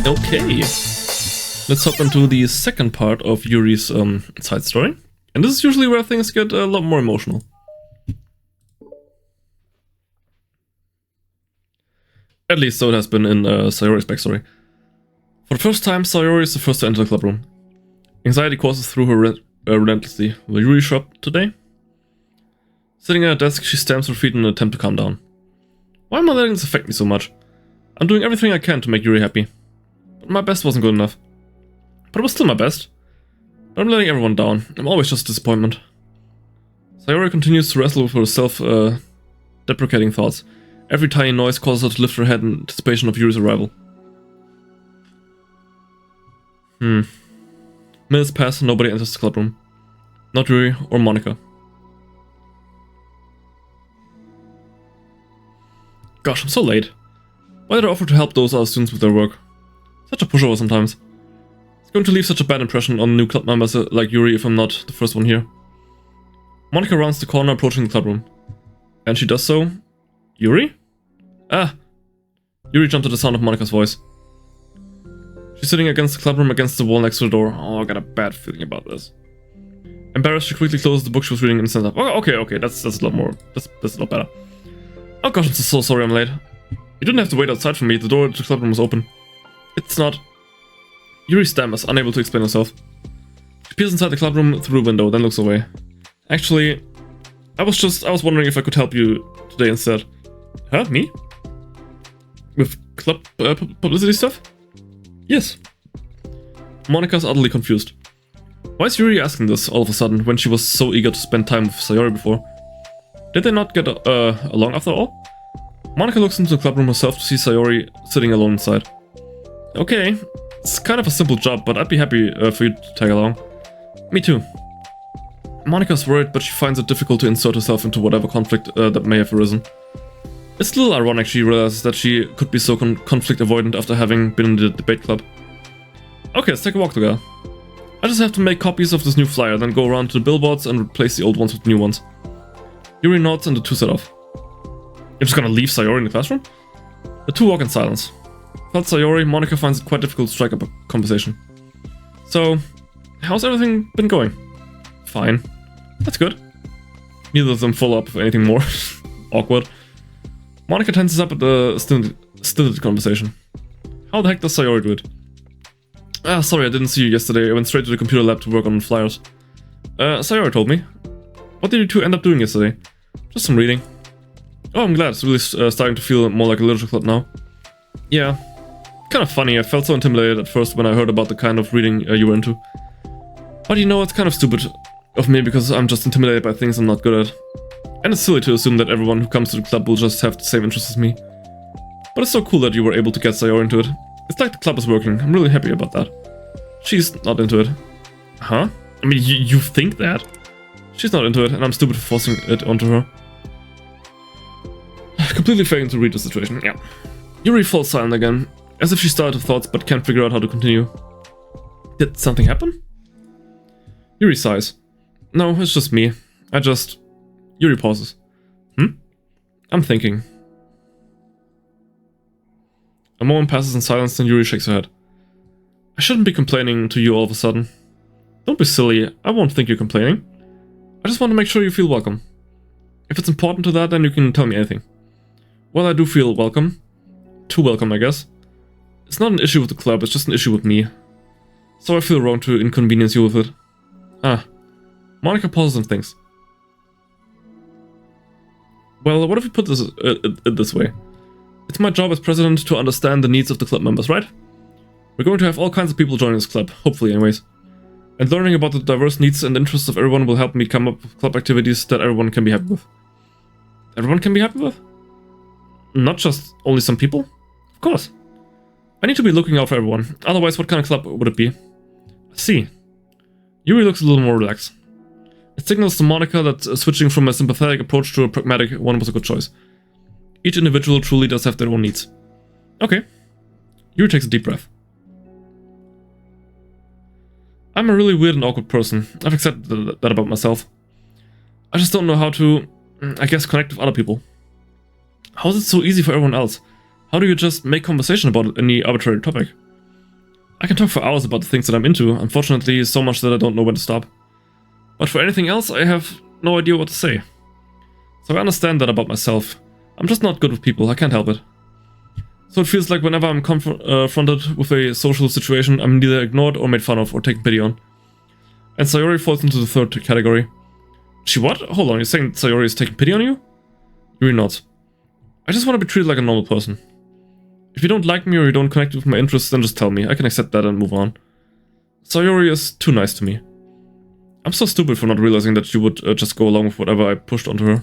Okay, let's hop into the second part of Yuri's side story. And this is usually where things get a lot more emotional. At least so it has been in Sayori's backstory. For the first time, Sayori is the first to enter the club room. Anxiety courses through her relentlessly. Will Yuri show up today? Sitting at her desk, she stamps her feet in an attempt to calm down. Why am I letting this affect me so much? I'm doing everything I can to make Yuri happy. But my best wasn't good enough. But it was still my best. But I'm letting everyone down. I'm always just a disappointment. Sayori continues to wrestle with her self-deprecating thoughts. Every tiny noise causes her to lift her head in anticipation of Yuri's arrival. Minutes pass and nobody enters the club room. Not Yuri or Monika. Gosh, I'm so late. Why did I offer to help those other students with their work? Such a pushover sometimes. It's going to leave such a bad impression on new club members like Yuri if I'm not the first one here. Monika rounds the corner approaching the club room. And she does so. Yuri? Ah! Yuri jumped at the sound of Monika's voice. She's sitting against the club room against the wall next to the door. Oh, I got a bad feeling about this. Embarrassed, she quickly closes the book she was reading and stands up. Oh, okay, that's a lot more. That's a lot better. Oh gosh, I'm so sorry I'm late. You didn't have to wait outside for me, the door to the club room was open. It's not... Yuri stammers, unable to explain herself. She peers inside the club room through a window, then looks away. Actually, I was wondering if I could help you today instead. Huh? Me? With club publicity stuff? Yes. Monika's utterly confused. Why is Yuri asking this all of a sudden when she was so eager to spend time with Sayori before? Did they not get along after all? Monika looks into the club room herself to see Sayori sitting alone inside. Okay, it's kind of a simple job, but I'd be happy for you to tag along. Me too. Monika's worried, but she finds it difficult to insert herself into whatever conflict that may have arisen. It's a little ironic she realizes that she could be so conflict avoidant after having been in the debate club. Okay, let's take a walk together. I just have to make copies of this new flyer, then go around to the billboards and replace the old ones with new ones. Yuri nods and the two set off. You're just gonna leave Sayori in the classroom? The two walk in silence. Without Sayori, Monika finds it quite difficult to strike up a conversation. So, how's everything been going? Fine. That's good. Neither of them follow up with anything more. Awkward. Monika tenses up at the stilted conversation. How the heck does Sayori do it? Ah, sorry, I didn't see you yesterday. I went straight to the computer lab to work on flyers. Sayori told me. What did you two end up doing yesterday? Just some reading. Oh, I'm glad. It's really starting to feel more like a literature club now. Yeah. Kind of funny. I felt so intimidated at first when I heard about the kind of reading you were into. But you know, it's kind of stupid of me because I'm just intimidated by things I'm not good at. And it's silly to assume that everyone who comes to the club will just have the same interests as me. But it's so cool that you were able to get Sayori into it. It's like the club is working. I'm really happy about that. She's not into it. Huh? I mean, you think that? She's not into it, and I'm stupid for forcing it onto her. Completely failing to read the situation, yeah. Yuri falls silent again, as if she started her thoughts but can't figure out how to continue. Did something happen? Yuri sighs. No, it's just me. Yuri pauses. I'm thinking. A moment passes in silence, then Yuri shakes her head. I shouldn't be complaining to you all of a sudden. Don't be silly, I won't think you're complaining. I just want to make sure you feel welcome. If it's important to that, then you can tell me anything. Well, I do feel welcome. Too welcome, I guess. It's not an issue with the club, it's just an issue with me. So I feel wrong to inconvenience you with it. Ah. Monika pauses and thinks. Well, what if we put this way? It's my job as president to understand the needs of the club members, right? We're going to have all kinds of people joining this club, hopefully anyways. And learning about the diverse needs and interests of everyone will help me come up with club activities that everyone can be happy with. Everyone can be happy with? Not just only some people? Of course. I need to be looking out for everyone, otherwise what kind of club would it be? I see. Yuri looks a little more relaxed. It signals to Monika that switching from a sympathetic approach to a pragmatic one was a good choice. Each individual truly does have their own needs. Okay. Yuri takes a deep breath. I'm a really weird and awkward person. I've accepted that about myself. I just don't know how to, I guess, connect with other people. How is it so easy for everyone else? How do you just make conversation about any arbitrary topic? I can talk for hours about the things that I'm into, unfortunately so much that I don't know when to stop. But for anything else, I have no idea what to say. So I understand that about myself. I'm just not good with people, I can't help it. So it feels like whenever I'm confronted with a social situation, I'm neither ignored or made fun of or taken pity on. And Sayori falls into the third category. She what? Hold on, you're saying Sayori is taking pity on you? Yuri nods. I just want to be treated like a normal person. If you don't like me or you don't connect with my interests, then just tell me. I can accept that and move on. Sayori is too nice to me. I'm so stupid for not realizing that she would just go along with whatever I pushed onto her.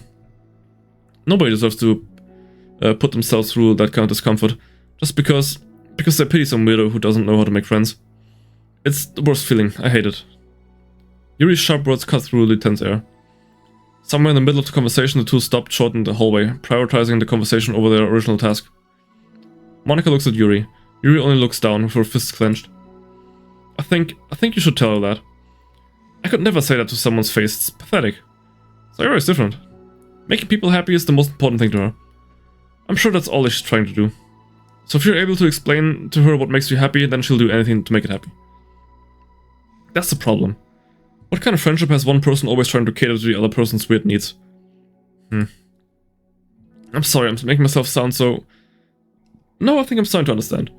Nobody deserves to put themselves through that kind of discomfort just because they pity some weirdo who doesn't know how to make friends. It's the worst feeling. I hate it. Yuri's sharp words cut through the tense air. Somewhere in the middle of the conversation, the two stopped short in the hallway, prioritizing the conversation over their original task. Monika looks at Yuri. Yuri only looks down with her fists clenched. I think you should tell her that. I could never say that to someone's face. It's pathetic. Sayori is different. Making people happy is the most important thing to her. I'm sure that's all she's trying to do. So if you're able to explain to her what makes you happy, then she'll do anything to make it happy. That's the problem. What kind of friendship has one person always trying to cater to the other person's weird needs? I'm sorry, I'm making myself sound so... No, I think I'm starting to understand.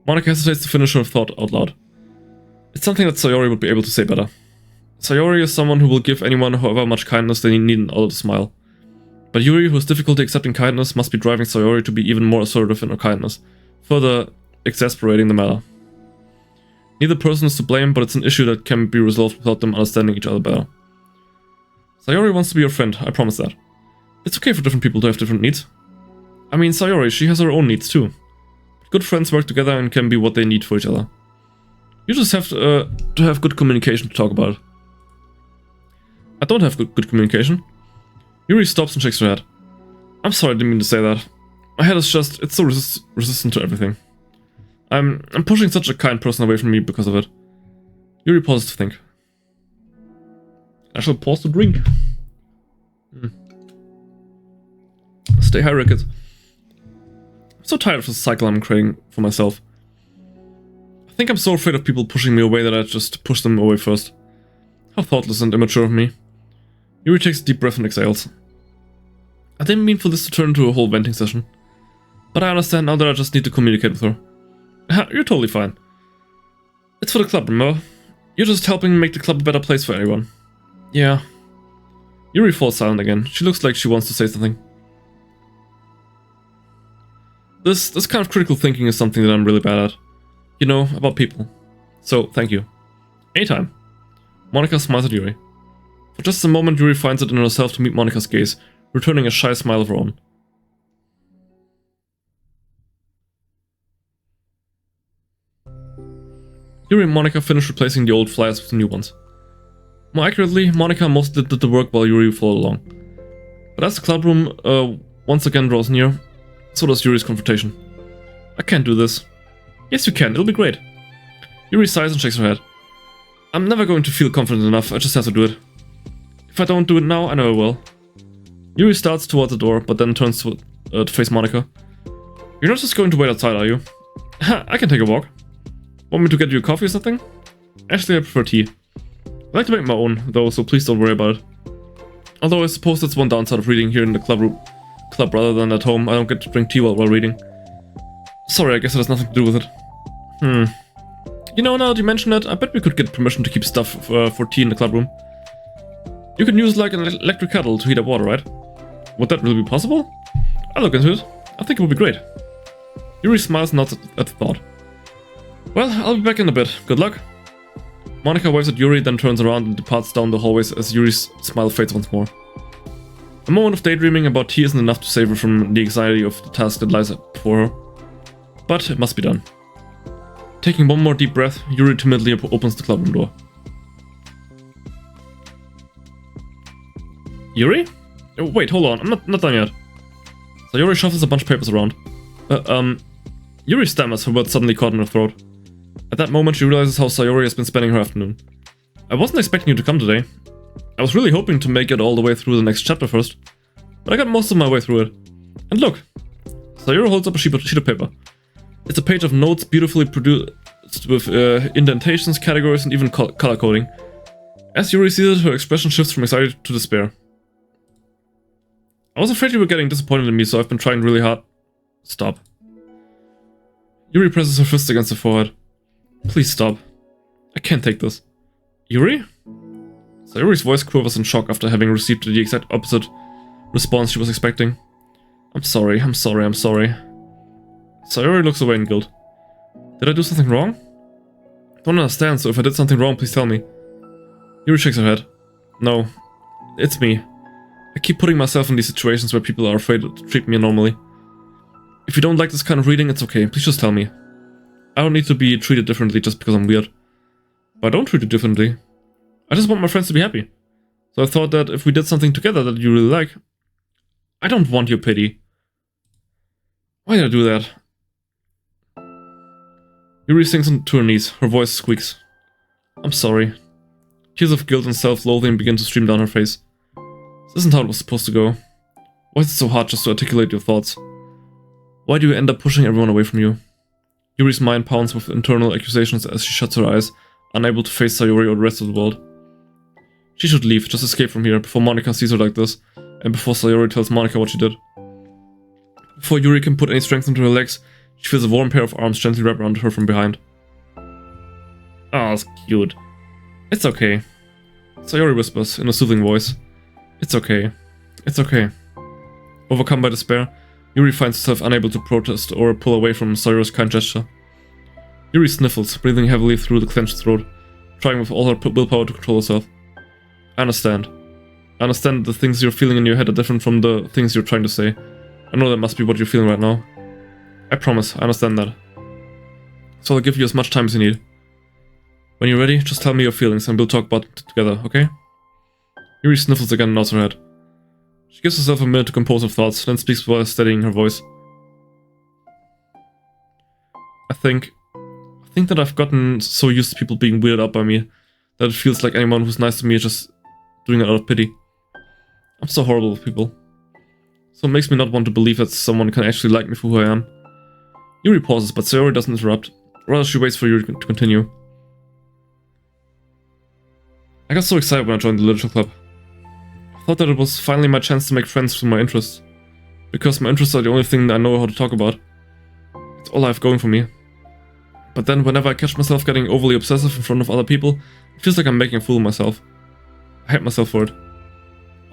Monika hesitates to finish her thought out loud. It's something that Sayori would be able to say better. Sayori is someone who will give anyone however much kindness they need in order to smile. But Yuri, who has difficulty accepting kindness, must be driving Sayori to be even more assertive in her kindness, further exasperating the matter. Neither person is to blame, but it's an issue that can be resolved without them understanding each other better. Sayori wants to be your friend, I promise that. It's okay for different people to have different needs. I mean, Sayori, she has her own needs too. Good friends work together and can be what they need for each other. You just have to have good communication to talk about it. I don't have good communication. Yuri stops and shakes her head. I'm sorry, I didn't mean to say that. My head is just, it's so resistant to everything. I'm pushing such a kind person away from me because of it. Yuri pauses to think. I shall pause to drink. Stay high, Rickett. I'm so tired of the cycle I'm creating for myself. I think I'm so afraid of people pushing me away that I just push them away first. How thoughtless and immature of me. Yuri takes a deep breath and exhales. I didn't mean for this to turn into a whole venting session. But I understand now that I just need to communicate with her. You're totally fine. It's for the club, remember? You're just helping make the club a better place for everyone. Yeah. Yuri falls silent again. She looks like she wants to say something. This kind of critical thinking is something that I'm really bad at. You know, about people. So, thank you. Anytime. Monika smiles at Yuri. For just a moment, Yuri finds it in herself to meet Monika's gaze, returning a shy smile of her own. Yuri and Monika finish replacing the old flyers with the new ones. More accurately, Monika mostly did the work while Yuri followed along. But as the club room once again draws near, so does Yuri's confrontation. I can't do this. Yes, you can, it'll be great. Yuri sighs and shakes her head. I'm never going to feel confident enough, I just have to do it. If I don't do it now, I never will. Yuri starts towards the door, but then turns to face Monika. You're not just going to wait outside, are you? I can take a walk. Want me to get you a coffee or something? Actually, I prefer tea. I like to make my own, though, so please don't worry about it. Although I suppose that's one downside of reading here in the club rather than at home. I don't get to drink tea while reading. Sorry, I guess it has nothing to do with it. You know, now that you mention it, I bet we could get permission to keep stuff for tea in the club room. You can use like an electric kettle to heat up water, right? Would that really be possible? I'll look into it. I think it would be great. Yuri smiles and nods at the thought. Well, I'll be back in a bit. Good luck. Monika waves at Yuri, then turns around and departs down the hallways as Yuri's smile fades once more. A moment of daydreaming about tea isn't enough to save her from the anxiety of the task that lies before her. But it must be done. Taking one more deep breath, Yuri timidly opens the clubroom door. Yuri? Oh, wait, hold on, I'm not done yet. So Yuri shuffles a bunch of papers around. Yuri stammers, her words suddenly caught in her throat. At that moment, she realizes how Sayori has been spending her afternoon. I wasn't expecting you to come today. I was really hoping to make it all the way through the next chapter first, but I got most of my way through it. And look! Sayori holds up a sheet of paper. It's a page of notes beautifully with indentations, categories, and even color coding. As Yuri sees it, her expression shifts from anxiety to despair. I was afraid you were getting disappointed in me, so I've been trying really hard. Stop. Yuri presses her fist against her forehead. Please stop. I can't take this. Yuri? Sayori's voice quivers in shock after having received the exact opposite response she was expecting. I'm sorry, I'm sorry, I'm sorry. Sayori looks away in guilt. Did I do something wrong? Don't understand, so if I did something wrong, please tell me. Yuri shakes her head. No, it's me. I keep putting myself in these situations where people are afraid to treat me normally. If you don't like this kind of reading, it's okay, please just tell me. I don't need to be treated differently just because I'm weird. But I don't treat you differently. I just want my friends to be happy. So I thought that if we did something together that you really like... I don't want your pity. Why did I do that? Yuri sinks to her knees, her voice squeaks. I'm sorry. Tears of guilt and self-loathing begin to stream down her face. This isn't how it was supposed to go. Why is it so hard just to articulate your thoughts? Why do you end up pushing everyone away from you? Yuri's mind pounds with internal accusations as she shuts her eyes, unable to face Sayori or the rest of the world. She should leave, just escape from here, before Monika sees her like this, and before Sayori tells Monika what she did. Before Yuri can put any strength into her legs, she feels a warm pair of arms gently wrap around her from behind. Oh, that's cute. It's okay. Sayori whispers, in a soothing voice. It's okay. It's okay. Overcome by despair, Yuri finds herself unable to protest or pull away from Sayori's kind gesture. Yuri sniffles, breathing heavily through the clenched throat, trying with all her willpower to control herself. I understand. I understand the things you're feeling in your head are different from the things you're trying to say. I know that must be what you're feeling right now. I promise, I understand that. So I'll give you as much time as you need. When you're ready, just tell me your feelings and we'll talk about it together, okay? Yuri sniffles again and nods her head. She gives herself a minute to compose her thoughts, then speaks while steadying her voice. I think that I've gotten so used to people being weirded out by me that it feels like anyone who's nice to me is just doing it out of pity. I'm so horrible with people. So it makes me not want to believe that someone can actually like me for who I am. Yuri pauses, but Sayori doesn't interrupt. Rather, she waits for Yuri to continue. I got so excited when I joined the literature club. I thought that it was finally my chance to make friends through my interests. Because my interests are the only thing that I know how to talk about. It's all I have going for me. But then whenever I catch myself getting overly obsessive in front of other people, it feels like I'm making a fool of myself. I hate myself for it.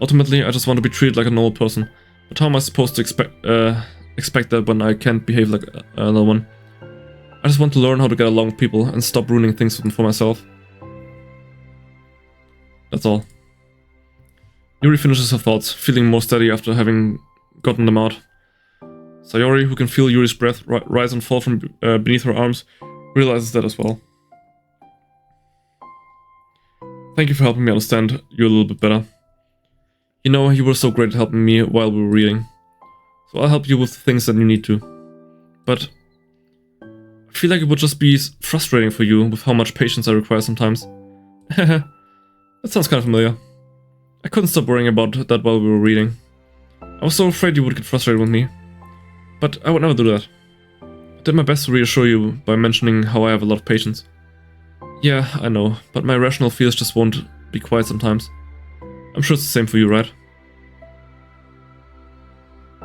Ultimately, I just want to be treated like a normal person. But how am I supposed to expect that when I can't behave like another one? I just want to learn how to get along with people and stop ruining things for myself. That's all. Yuri finishes her thoughts, feeling more steady after having gotten them out. Sayori, who can feel Yuri's breath rise and fall from beneath her arms, realizes that as well. Thank you for helping me understand you a little bit better. You know, you were so great at helping me while we were reading. So I'll help you with the things that you need to. But I feel like it would just be frustrating for you with how much patience I require sometimes. That sounds kind of familiar. I couldn't stop worrying about that while we were reading. I was so afraid you would get frustrated with me. But I would never do that. I did my best to reassure you by mentioning how I have a lot of patience. Yeah, I know, but my rational fears just won't be quiet sometimes. I'm sure it's the same for you, right?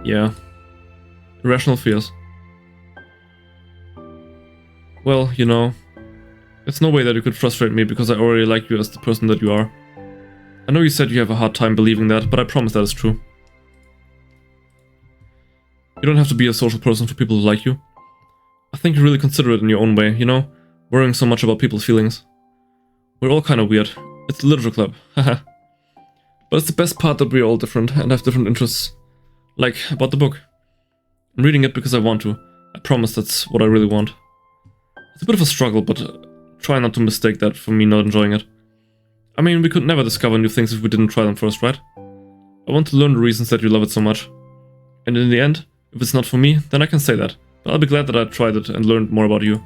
Yeah. Irrational fears. Well, you know, there's no way that you could frustrate me because I already like you as the person that you are. I know you said you have a hard time believing that, but I promise that is true. You don't have to be a social person for people to like you. I think you're really considerate in your own way, you know? Worrying so much about people's feelings. We're all kind of weird. It's the literature club, haha. But it's the best part that we're all different and have different interests. Like, about the book. I'm reading it because I want to. I promise that's what I really want. It's a bit of a struggle, but try not to mistake that for me not enjoying it. I mean, we could never discover new things if we didn't try them first, right? I want to learn the reasons that you love it so much. And in the end, if it's not for me, then I can say that. But I'll be glad that I tried it and learned more about you.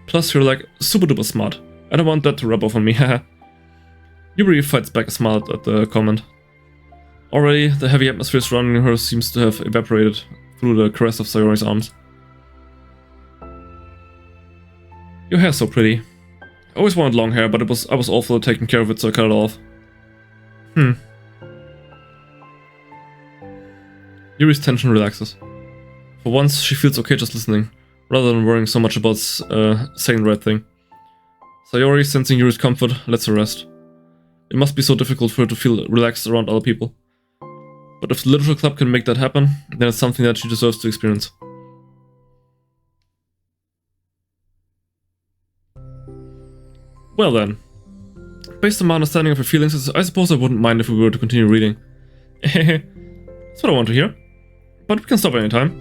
Plus, you're like super duper smart. I don't want that to rub off on me, haha. Yuri fights back a smile at the comment. Already, the heavy atmosphere surrounding her seems to have evaporated through the caress of Sayori's arms. Your hair's so pretty. I always wanted long hair, but I was awful at taking care of it, so I cut it off. Yuri's tension relaxes. For once, she feels okay just listening, rather than worrying so much about saying the right thing. Sayori, sensing Yuri's comfort, lets her rest. It must be so difficult for her to feel relaxed around other people. But if the literature club can make that happen, then it's something that she deserves to experience. Well then. Based on my understanding of your feelings, I suppose I wouldn't mind if we were to continue reading. That's what I want to hear. But we can stop anytime.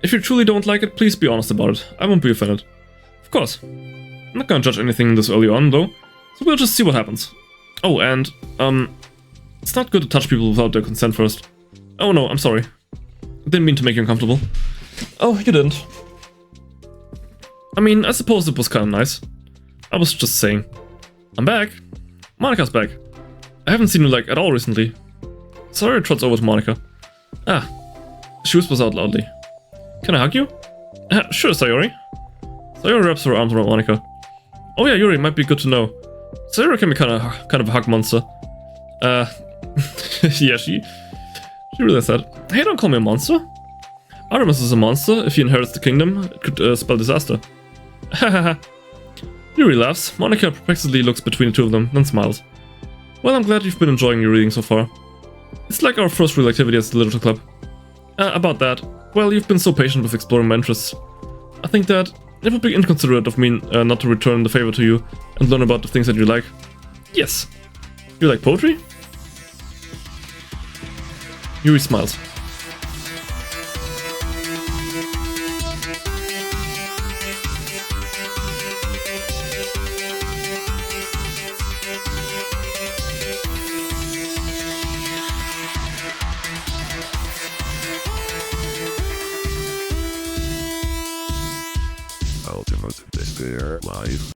If you truly don't like it, please be honest about it. I won't be offended. Of course. I'm not gonna judge anything this early on, though, so we'll just see what happens. Oh, and, it's not good to touch people without their consent first. Oh no, I'm sorry. I didn't mean to make you uncomfortable. Oh, you didn't. I mean, I suppose it was kinda nice. I was just saying. I'm back. Monika's back. I haven't seen you, like, at all recently. Sayori trots over to Monika. Ah. She whispers out loudly. Can I hug you? Sure, Sayori. Sayori wraps her arms around Monika. Oh yeah, Yuri, might be good to know. Sayori can be kind of a hug monster. Yeah, she really said. Hey, don't call me a monster. Artemis is a monster. If he inherits the kingdom, it could spell disaster. Hahaha. Yuri laughs. Monika perplexedly looks between the two of them, then smiles. Well, I'm glad you've been enjoying your reading so far. It's like our first real activity as the literature club. About that, well, you've been so patient with exploring my interests. I think that it would be inconsiderate of me not to return the favor to you and learn about the things that you like. Yes. You like poetry? Yuri smiles. Ultimate Despair Live.